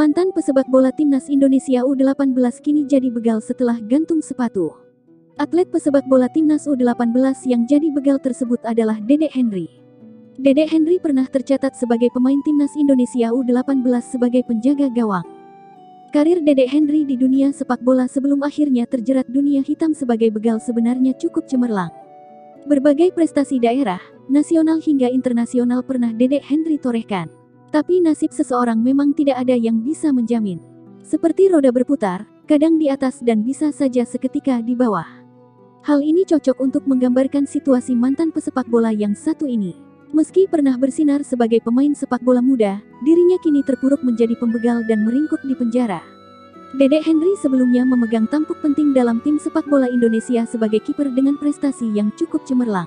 Mantan pesepak bola timnas Indonesia U18 kini jadi begal setelah gantung sepatu. Atlet pesepak bola timnas U18 yang jadi begal tersebut adalah Dedek Henry. Dedek Henry pernah tercatat sebagai pemain timnas Indonesia U18 sebagai penjaga gawang. Karir Dedek Henry di dunia sepak bola sebelum akhirnya terjerat dunia hitam sebagai begal sebenarnya cukup cemerlang. Berbagai prestasi daerah, nasional hingga internasional pernah Dedek Henry torehkan. Tapi nasib seseorang memang tidak ada yang bisa menjamin. Seperti roda berputar, kadang di atas dan bisa saja seketika di bawah. Hal ini cocok untuk menggambarkan situasi mantan pesepak bola yang satu ini. Meski pernah bersinar sebagai pemain sepak bola muda, dirinya kini terpuruk menjadi pembegal dan meringkuk di penjara. Dedek Henry sebelumnya memegang tampuk penting dalam tim sepak bola Indonesia sebagai kiper dengan prestasi yang cukup cemerlang.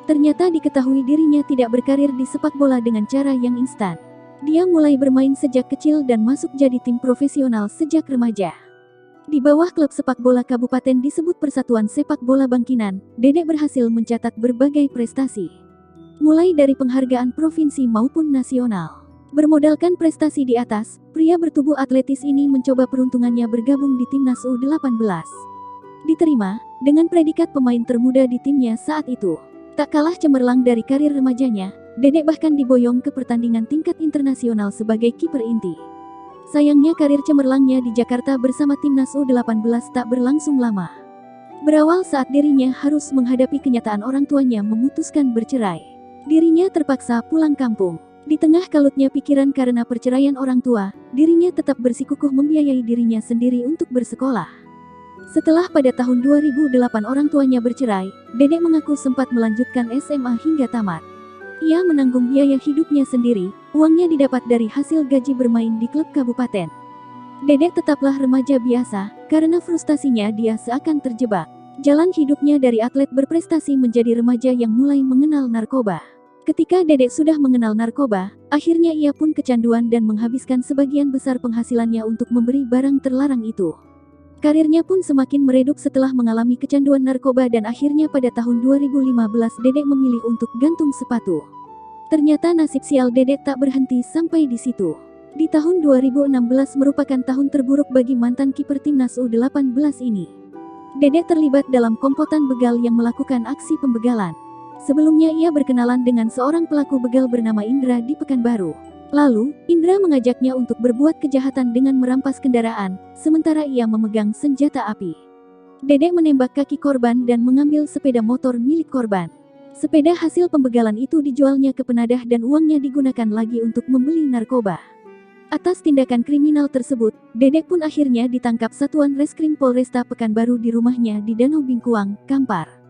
Ternyata diketahui dirinya tidak berkarir di sepak bola dengan cara yang instan. Dia mulai bermain sejak kecil dan masuk jadi tim profesional sejak remaja. Di bawah klub sepak bola kabupaten disebut Persatuan Sepak Bola Bangkinang, Dedek berhasil mencatat berbagai prestasi. Mulai dari penghargaan provinsi maupun nasional. Bermodalkan prestasi di atas, pria bertubuh atletis ini mencoba peruntungannya bergabung di timnas U18. Diterima, dengan predikat pemain termuda di timnya saat itu. Tak kalah cemerlang dari karir remajanya, Dedek bahkan diboyong ke pertandingan tingkat internasional sebagai kiper inti. Sayangnya karir cemerlangnya di Jakarta bersama timnas U18 tak berlangsung lama. Berawal saat dirinya harus menghadapi kenyataan orang tuanya memutuskan bercerai. Dirinya terpaksa pulang kampung. Di tengah kalutnya pikiran karena perceraian orang tua, dirinya tetap bersikukuh membiayai dirinya sendiri untuk bersekolah. Setelah pada tahun 2008 orang tuanya bercerai, Dedek mengaku sempat melanjutkan SMA hingga tamat. Ia menanggung biaya hidupnya sendiri, uangnya didapat dari hasil gaji bermain di klub kabupaten. Dedek tetaplah remaja biasa, karena frustasinya dia seakan terjebak. Jalan hidupnya dari atlet berprestasi menjadi remaja yang mulai mengenal narkoba. Ketika Dedek sudah mengenal narkoba, akhirnya ia pun kecanduan dan menghabiskan sebagian besar penghasilannya untuk memberi barang terlarang itu. Karirnya pun semakin meredup setelah mengalami kecanduan narkoba dan akhirnya pada tahun 2015 Dedek memilih untuk gantung sepatu. Ternyata nasib sial Dedek tak berhenti sampai di situ. Di tahun 2016 merupakan tahun terburuk bagi mantan kiper timnas U18 ini. Dedek terlibat dalam komplotan begal yang melakukan aksi pembegalan. Sebelumnya ia berkenalan dengan seorang pelaku begal bernama Indra di Pekanbaru. Lalu, Indra mengajaknya untuk berbuat kejahatan dengan merampas kendaraan, sementara ia memegang senjata api. Dedek menembak kaki korban dan mengambil sepeda motor milik korban. Sepeda hasil pembegalan itu dijualnya ke penadah dan uangnya digunakan lagi untuk membeli narkoba. Atas tindakan kriminal tersebut, Dedek pun akhirnya ditangkap Satuan Reskrim Polresta Pekanbaru di rumahnya di Danau Bingkuang, Kampar.